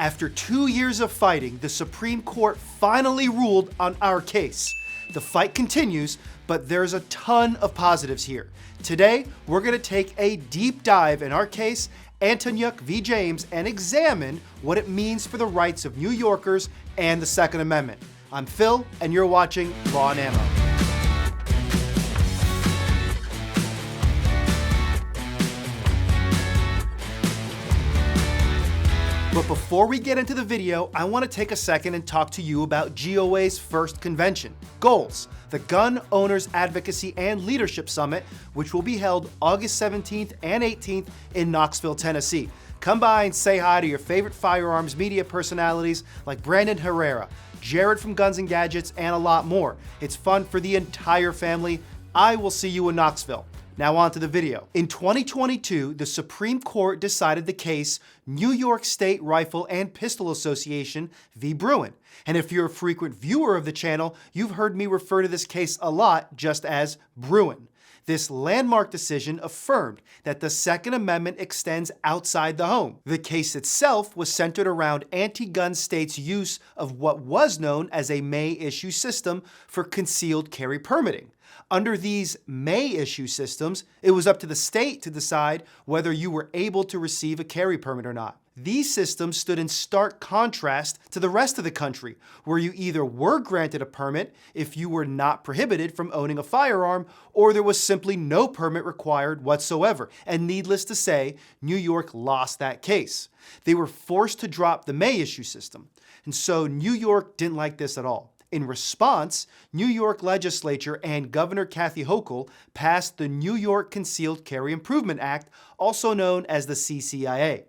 After 2 years of fighting, the Supreme Court finally ruled on our case. The fight continues, but there's a ton of positives here. Today, we're going to take a deep dive in our case, Antonyuk v. James, and examine what it means for the rights of New Yorkers and the Second Amendment. I'm Phil, and you're watching Law and Ammo. But before we get into the video, I want to take a second and talk to you about GOA's first convention, GOALS, the Gun Owners Advocacy and Leadership Summit, which will be held August 17th and 18th in Knoxville, Tennessee. Come by and say hi to your favorite firearms media personalities like Brandon Herrera, Jared from Guns and Gadgets, and a lot more. It's fun for the entire family. I will see you in Knoxville. Now on to the video. In 2022, the Supreme Court decided the case New York State Rifle and Pistol Association v. Bruen. And if you're a frequent viewer of the channel, you've heard me refer to this case a lot just as Bruen. This landmark decision affirmed that the Second Amendment extends outside the home. The case itself was centered around anti-gun states' use of what was known as a may-issue system for concealed carry permitting. Under these may-issue systems, it was up to the state to decide whether you were able to receive a carry permit or not. These systems stood in stark contrast to the rest of the country, where you either were granted a permit if you were not prohibited from owning a firearm, or there was simply no permit required whatsoever. And needless to say, New York lost that case. They were forced to drop the may-issue system. And so New York didn't like this at all. In response, New York legislature and Governor Kathy Hochul passed the New York Concealed Carry Improvement Act, also known as the CCIA.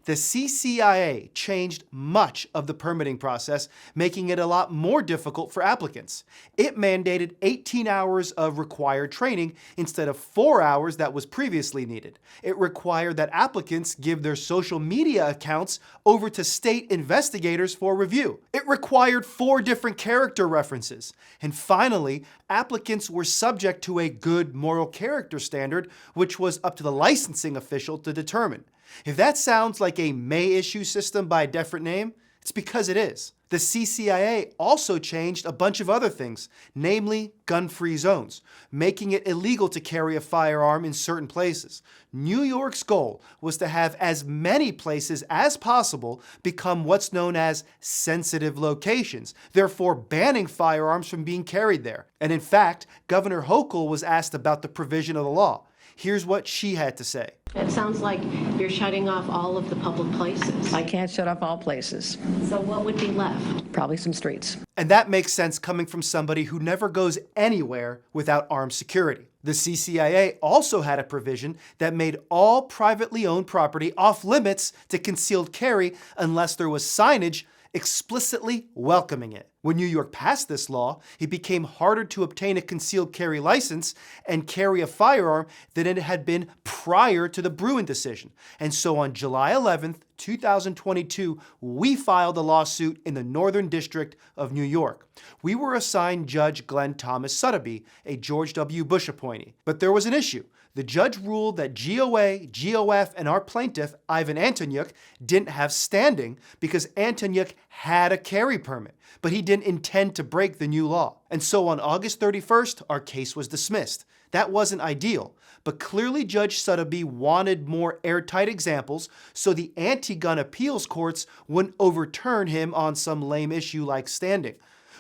The CCIA changed much of the permitting process, making it a lot more difficult for applicants. It mandated 18 hours of required training instead of 4 hours that was previously needed. It required that applicants give their social media accounts over to state investigators for review. It required 4 different character references. And finally, applicants were subject to a good moral character standard, which was up to the licensing official to determine. If that sounds like a may-issue system by a different name, it's because it is. The CCIA also changed a bunch of other things, namely gun-free zones, making it illegal to carry a firearm in certain places. New York's goal was to have as many places as possible become what's known as sensitive locations, therefore banning firearms from being carried there. And in fact, Governor Hochul was asked about the provision of the law. Here's what she had to say. It sounds like you're shutting off all of the public places. I can't shut off all places. So what would be left? Probably some streets. And that makes sense coming from somebody who never goes anywhere without armed security. The CCIA also had a provision that made all privately owned property off limits to concealed carry unless there was signage explicitly welcoming it. When New York passed this law, it became harder to obtain a concealed carry license and carry a firearm than it had been prior to the Bruen decision. And so on July 11th, 2022, we filed a lawsuit in the Northern District of New York. We were assigned Judge Glenn Thomas Sotheby, a George W. Bush appointee. But there was an issue. The judge ruled that GOA, GOF, and our plaintiff, Ivan Antonyuk, didn't have standing because Antonyuk had a carry permit, but he didn't intend to break the new law. And so on August 31st, our case was dismissed. That wasn't ideal, but clearly Judge Sotheby wanted more airtight examples so the anti-gun appeals courts wouldn't overturn him on some lame issue like standing.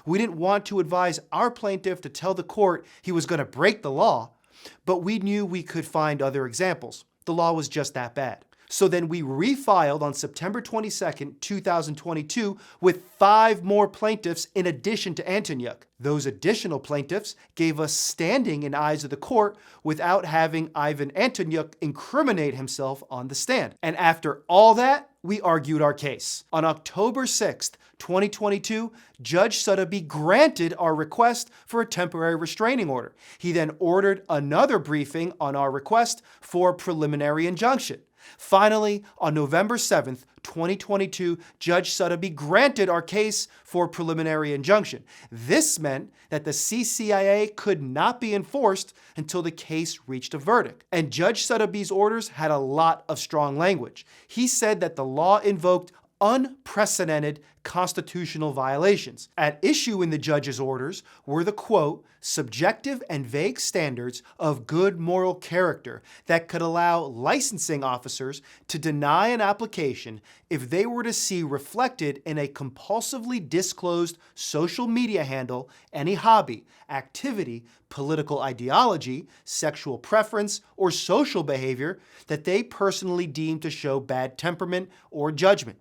We didn't want to advise our plaintiff to tell the court he was going to break the law, but we knew we could find other examples. The law was just that bad. So then we refiled on September 22nd, 2022 with 5 more plaintiffs in addition to Antonyuk. Those additional plaintiffs gave us standing in eyes of the court without having Ivan Antonyuk incriminate himself on the stand. And after all that, we argued our case. On October 6th, 2022, Judge Sotheby granted our request for a temporary restraining order. He then ordered another briefing on our request for a preliminary injunction. Finally, on November 7th, 2022, Judge Sotheby granted our case for preliminary injunction. This meant that the CCIA could not be enforced until the case reached a verdict. And Judge Sotheby's orders had a lot of strong language. He said that the law invoked unprecedented constitutional violations. At issue in the judge's orders were the, quote, subjective and vague standards of good moral character that could allow licensing officers to deny an application if they were to see reflected in a compulsively disclosed social media handle any hobby, activity, political ideology, sexual preference, or social behavior that they personally deemed to show bad temperament or judgment.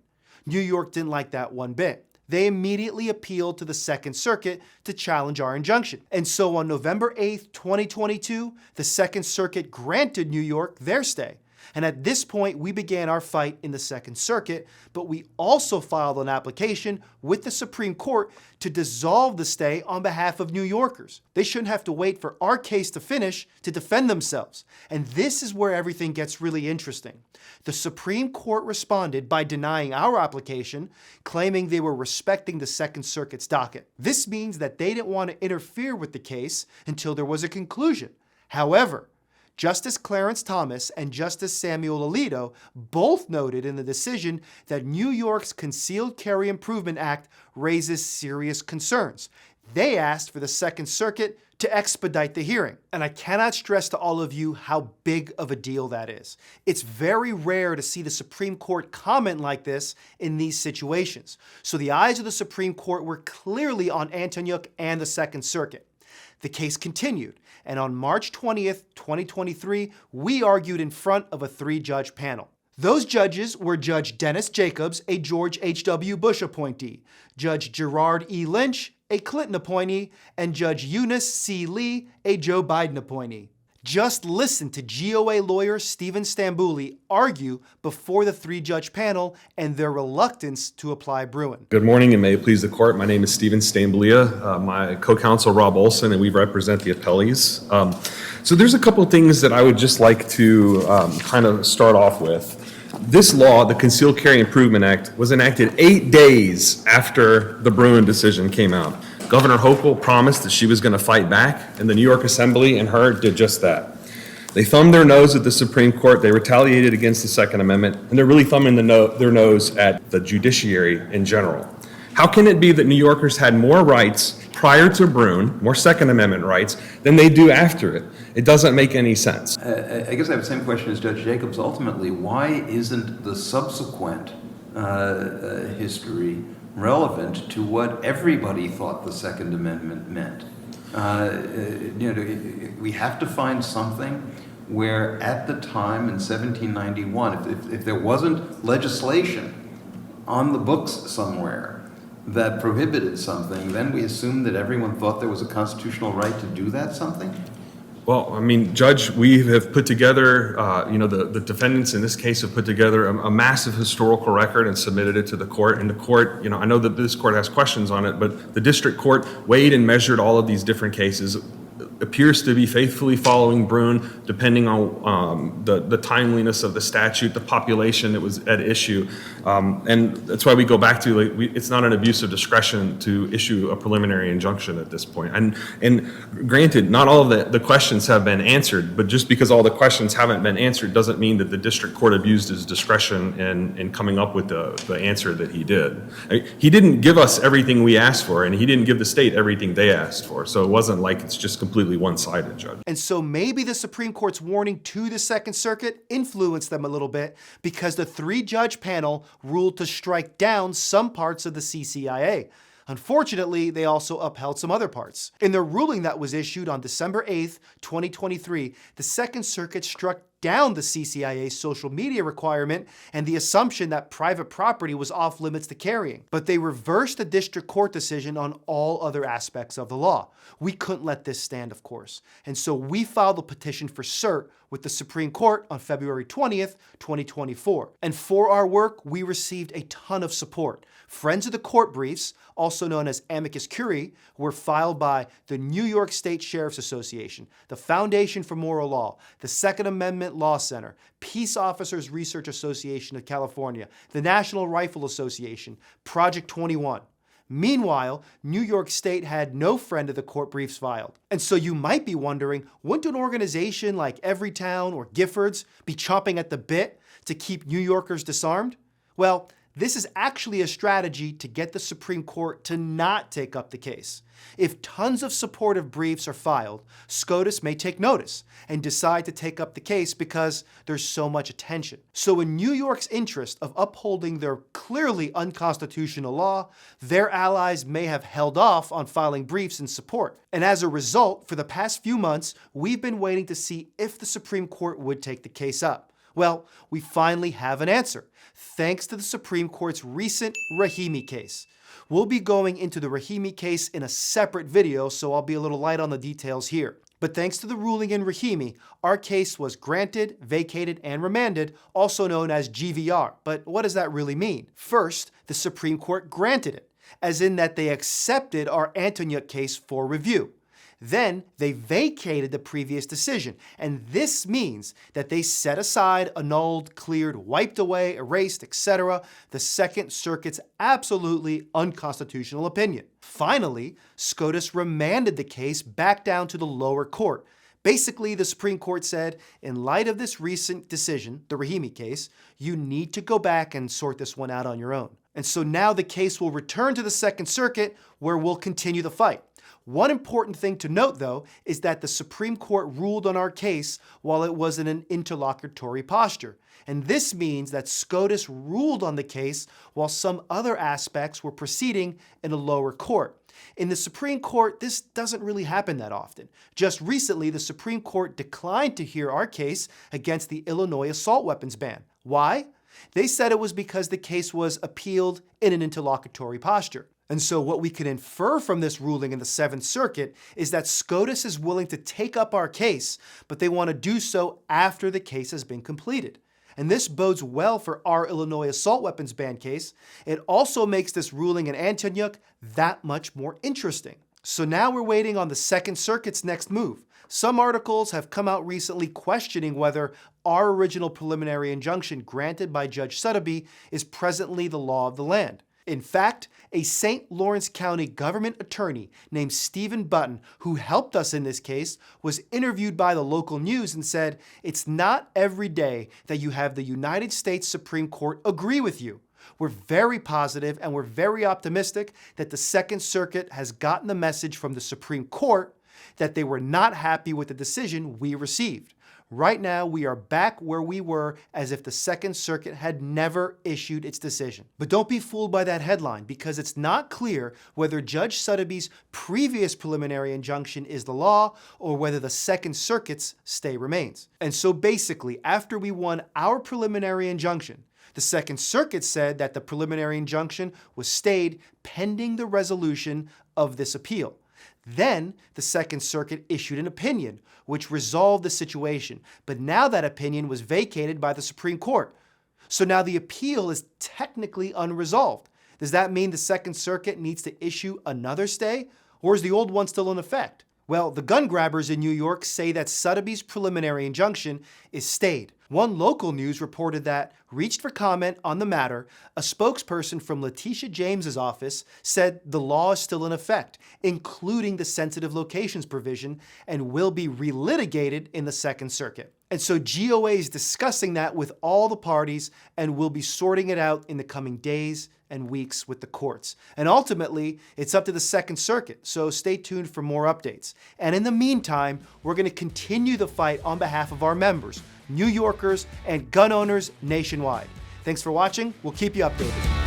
New York didn't like that one bit. They immediately appealed to the Second Circuit to challenge our injunction. And so on November 8th, 2022, the Second Circuit granted New York their stay. And at this point, we began our fight in the Second Circuit, but we also filed an application with the Supreme Court to dissolve the stay on behalf of New Yorkers. They shouldn't have to wait for our case to finish to defend themselves. And this is where everything gets really interesting. The Supreme Court responded by denying our application, claiming they were respecting the Second Circuit's docket. This means that they didn't want to interfere with the case until there was a conclusion. However, Justice Clarence Thomas and Justice Samuel Alito both noted in the decision that New York's Concealed Carry Improvement Act raises serious concerns. They asked for the Second Circuit to expedite the hearing. And I cannot stress to all of you how big of a deal that is. It's very rare to see the Supreme Court comment like this in these situations. So the eyes of the Supreme Court were clearly on Antonyuk and the Second Circuit. The case continued, and on March 20th, 2023, we argued in front of a 3-judge panel. Those judges were Judge Dennis Jacobs, a George H.W. Bush appointee, Judge Gerard E. Lynch, a Clinton appointee, and Judge Eunice C. Lee, a Joe Biden appointee. Just listen to GOA lawyer Stephen Stambouli argue before the 3-judge panel and their reluctance to apply Bruen. Good morning, and may it please the court. My name is Stephen Stambouli, my co-counsel Rob Olson, and we represent the appellees. So there's a couple things that I would just like to kind of start off with. This law, the Concealed Carry Improvement Act, was enacted 8 days after the Bruen decision came out. Governor Hochul promised that she was going to fight back, and the New York Assembly and her did just that. They thumbed their nose at the Supreme Court, they retaliated against the Second Amendment, and they're really thumbing their nose at the judiciary in general. How can it be that New Yorkers had more rights prior to Bruen, more Second Amendment rights, than they do after it? It doesn't make any sense. I guess I have the same question as Judge Jacobs. Ultimately, why isn't the subsequent history relevant to what everybody thought the Second Amendment meant? We have to find something where at the time in 1791, if there wasn't legislation on the books somewhere that prohibited something, then we assume that everyone thought there was a constitutional right to do that something? Well, I mean, Judge, we have put together, the defendants in this case have put together a massive historical record and submitted it to the court. And the court, I know that this court has questions on it, but the district court weighed and measured all of these different cases. Appears to be faithfully following Bruen, depending on the timeliness of the statute, the population that was at issue, and that's why we go back to it's not an abuse of discretion to issue a preliminary injunction at this point. And granted, not all of the questions have been answered, but just because all the questions haven't been answered doesn't mean that the district court abused his discretion in coming up with the answer that he did. He didn't give us everything we asked for, and he didn't give the state everything they asked for. So it wasn't like it's just completely one-sided, Judge. And so maybe the Supreme Court's warning to the Second Circuit influenced them a little bit because the 3-judge panel ruled to strike down some parts of the CCIA. Unfortunately, they also upheld some other parts. In their ruling that was issued on December 8th, 2023, the Second Circuit struck down the CCIA's social media requirement and the assumption that private property was off limits to carrying. But they reversed the district court decision on all other aspects of the law. We couldn't let this stand, of course. And so we filed a petition for cert with the Supreme Court on February 20th, 2024. And for our work, we received a ton of support. Friends of the Court briefs, also known as Amicus Curiae, were filed by the New York State Sheriff's Association, the Foundation for Moral Law, the Second Amendment Law Center, Peace Officers Research Association of California, the National Rifle Association, Project 21. Meanwhile, New York State had no friend of the court briefs filed. And so you might be wondering, wouldn't an organization like Everytown or Giffords be chomping at the bit to keep New Yorkers disarmed? Well, This is actually a strategy to get the Supreme Court to not take up the case. If tons of supportive briefs are filed, SCOTUS may take notice and decide to take up the case because there's so much attention. So in New York's interest of upholding their clearly unconstitutional law, their allies may have held off on filing briefs in support. And as a result, for the past few months, we've been waiting to see if the Supreme Court would take the case up. Well, we finally have an answer, thanks to the Supreme Court's recent Rahimi case. We'll be going into the Rahimi case in a separate video, so I'll be a little light on the details here. But thanks to the ruling in Rahimi, our case was granted, vacated, and remanded, also known as GVR. But what does that really mean? First, the Supreme Court granted it, as in that they accepted our Antonyuk case for review. Then they vacated the previous decision, and this means that they set aside, annulled, cleared, wiped away, erased, etc. the Second Circuit's absolutely unconstitutional opinion. Finally, SCOTUS remanded the case back down to the lower court. Basically, the Supreme Court said, in light of this recent decision, the Rahimi case, you need to go back and sort this one out on your own. And so now the case will return to the Second Circuit, where we'll continue the fight. One important thing to note, though, is that the Supreme Court ruled on our case while it was in an interlocutory posture. And this means that SCOTUS ruled on the case while some other aspects were proceeding in a lower court. In the Supreme Court, this doesn't really happen that often. Just recently, the Supreme Court declined to hear our case against the Illinois assault weapons ban. Why? They said it was because the case was appealed in an interlocutory posture. And so what we can infer from this ruling in the Seventh Circuit is that SCOTUS is willing to take up our case, but they want to do so after the case has been completed. And this bodes well for our Illinois assault weapons ban case. It also makes this ruling in Antonyuk that much more interesting. So now we're waiting on the Second Circuit's next move. Some articles have come out recently questioning whether our original preliminary injunction granted by Judge Sotheby is presently the law of the land. In fact, a St. Lawrence County government attorney named Stephen Button, who helped us in this case, was interviewed by the local news and said, "It's not every day that you have the United States Supreme Court agree with you. We're very positive and we're very optimistic that the Second Circuit has gotten the message from the Supreme Court that they were not happy with the decision we received. Right now, we are back where we were as if the Second Circuit had never issued its decision." But don't be fooled by that headline, because it's not clear whether Judge Sotheby's previous preliminary injunction is the law or whether the Second Circuit's stay remains. And so basically, after we won our preliminary injunction, the Second Circuit said that the preliminary injunction was stayed pending the resolution of this appeal. Then, the Second Circuit issued an opinion, which resolved the situation, but now that opinion was vacated by the Supreme Court. So now the appeal is technically unresolved. Does that mean the Second Circuit needs to issue another stay, or is the old one still in effect? Well, the gun grabbers in New York say that Sotheby's preliminary injunction is stayed. One local news reported that, reached for comment on the matter, a spokesperson from Letitia James's office said the law is still in effect, including the sensitive locations provision, and will be relitigated in the Second Circuit. And so GOA is discussing that with all the parties and will be sorting it out in the coming days and weeks with the courts. And ultimately, it's up to the Second Circuit, so stay tuned for more updates. And in the meantime, we're going to continue the fight on behalf of our members, New Yorkers, and gun owners nationwide. Thanks for watching. We'll keep you updated.